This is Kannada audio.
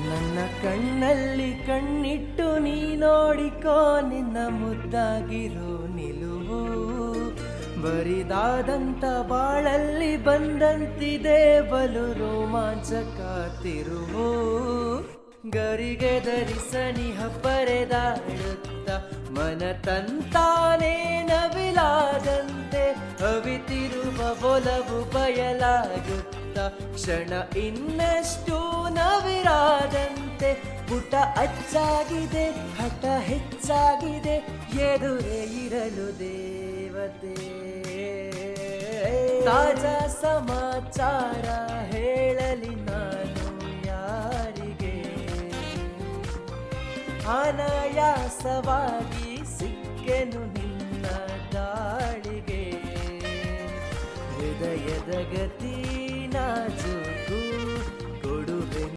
ನನ್ನ ಕಣ್ಣಲ್ಲಿ ಕಣ್ಣಿಟ್ಟು ನೀ ನೋಡಿಕೋ ನಿನ್ನ ಮುದ್ದಾಗಿರೋ ನಿಲುವು ಬರಿದಾದಂತ ಬಾಳಲ್ಲಿ ಬಂದಂತಿದೆ ಬಲು ರೋಮಾಂಚಕ ತಿರುವು ಗರಿಗೆ ಧರಿಸನಿ ಹಬ್ಬರೆದಾಡುತ್ತ ಮನ ತಂತಾನೇ ನವಿಲಾದಂತೆ ಅವಿತಿರುವ ಒಲವು ಬಯಲಾಗುತ್ತ ಕ್ಷಣ ಇನ್ನಷ್ಟು ನವಿರಾದಂತೆ ಪುಟ ಅಚ್ಚಾಗಿದೆ ಹಠ ಹೆಚ್ಚಾಗಿದೆ ಎದುರೇ ಇರಲು ದೇವತೆ ತಾಜಾ ಸಮಾಚಾರ ಹೇಳಲಿ ನಾನು ಯಾರಿಗೆ ಅನಾಯಾಸವಾಗಿ ಸಿಕ್ಕೆನು ನಿನ್ನ ದಾಳಿಗೆ ಹೃದಯದ ಗತಿ